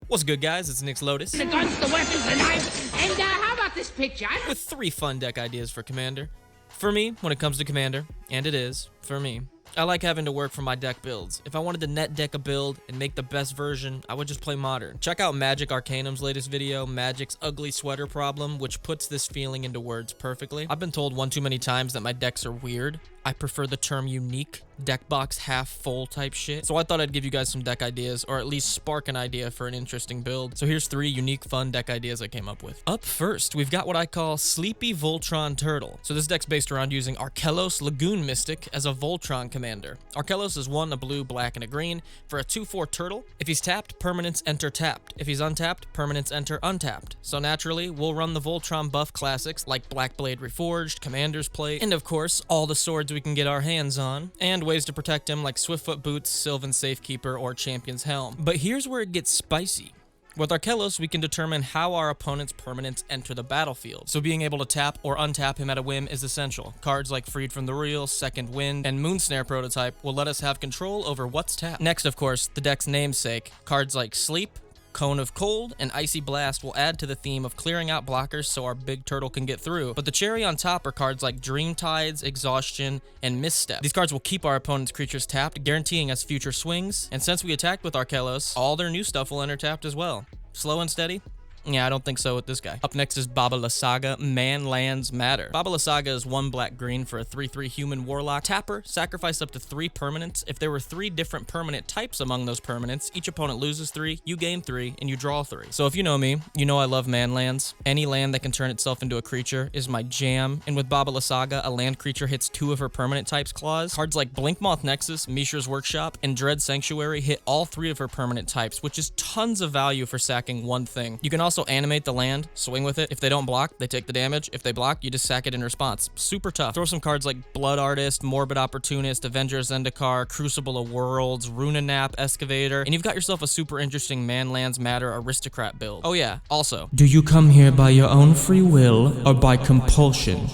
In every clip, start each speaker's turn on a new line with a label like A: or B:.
A: What's good, guys? It's Nick's Lotus.
B: The guns, the weapons, the knives, and how about this picture?
A: With 3 fun deck ideas for Commander. For me, when it comes to Commander, and it is, for me, I like having to work for my deck builds. If I wanted to net deck a build and make the best version, I would just play Modern. Check out Magic Arcanum's latest video, Magic's Ugly Sweater Problem, which puts this feeling into words perfectly. I've been told one too many times that my decks are weird. I prefer the term unique, deck box half full type shit. So I thought I'd give you guys some deck ideas, or at least spark an idea for an interesting build. So here's 3 unique fun deck ideas I came up with. Up first, we've got what I call Sleepy Voltron Turtle. So this deck's based around using Arkellos Lagoon Mystic as a Voltron commander. Arkellos is 1, a blue, black, and a green for a 2/4 turtle. If he's tapped, permanents enter tapped. If he's untapped, permanents enter untapped. So naturally, we'll run the Voltron buff classics like Black Blade Reforged, Commander's Plate, and of course, all the swords we can get our hands on, and ways to protect him like Swiftfoot Boots, Sylvan Safekeeper, or Champion's Helm. But here's where it gets spicy. With Arkellos, we can determine how our opponent's permanents enter the battlefield, so being able to tap or untap him at a whim is essential. Cards like Freed from the Reel, Second Wind, and Moonsnare Prototype will let us have control over what's tapped. Next, of course, the deck's namesake. Cards like Sleep, Cone of Cold, and Icy Blast will add to the theme of clearing out blockers so our big turtle can get through. But the cherry on top are cards like Dream Tides, Exhaustion, and Misstep. These cards will keep our opponent's creatures tapped, guaranteeing us future swings. And since we attacked with Arkellos, all their new stuff will enter tapped as well. Slow and steady? Yeah, I don't think so with this guy. Up next is Baba Lysaga, Man Lands Matter. Baba Lysaga is 1 black-green for a 3/3 human warlock. Tapper, sacrifice up to 3 permanents. If there were 3 different permanent types among those permanents, each opponent loses 3, you gain 3, and you draw 3. So if you know me, you know I love man lands. Any land that can turn itself into a creature is my jam. And with Baba Lysaga, a land creature hits 2 of her permanent types clause. Cards like Blinkmoth Nexus, Mishra's Workshop, and Dread Sanctuary hit all 3 of her permanent types, which is tons of value for sacking 1 thing. You can also animate the land, swing with it. If they don't block, they take the damage. If they block, you just sack it in response. Super tough. Throw some cards like Blood Artist, Morbid Opportunist, Avenger Zendikar, Crucible of Worlds, Runanap, Excavator, and you've got yourself a super interesting Man Lands Matter Aristocrat build. Oh yeah, also,
C: do you come here by your own free will or by compulsion?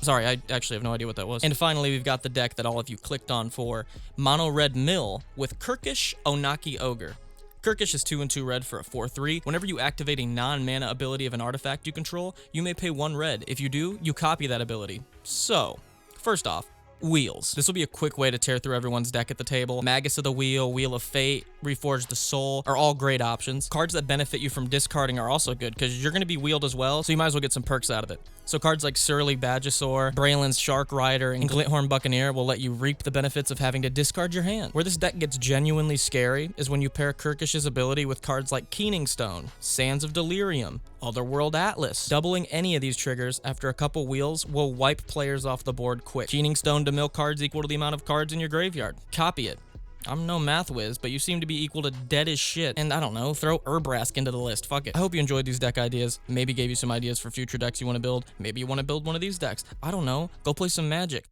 A: Sorry, I actually have no idea what that was. And finally, we've got the deck that all of you clicked on for Mono Red Mill with Kirkish Onaki Ogre. Kirkish is 2 and 2 red for a 4/3. Whenever you activate a non-mana ability of an artifact you control, you may pay 1 red. If you do, you copy that ability. So, first off, Wheels. This will be a quick way to tear through everyone's deck at the table. Magus of the Wheel, Wheel of Fate, Reforge the Soul are all great options. Cards that benefit you from discarding are also good because you're going to be wheeled as well, so you might as well get some perks out of it. So cards like Surly Badgesaur, Braelen's Shark Rider, and Glinthorn Buccaneer will let you reap the benefits of having to discard your hand. Where this deck gets genuinely scary is when you pair Kirkish's ability with cards like Keening Stone, Sands of Delirium, Otherworld Atlas. Doubling any of these triggers after a couple wheels will wipe players off the board quick. Keening Stone to mill cards equal to the amount of cards in your graveyard. Copy it. I'm no math whiz, but you seem to be equal to dead as shit. And I don't know, throw Urbrask into the list. Fuck it. I hope you enjoyed these deck ideas. Maybe gave you some ideas for future decks you want to build. Maybe you want to build one of these decks. I don't know. Go play some Magic.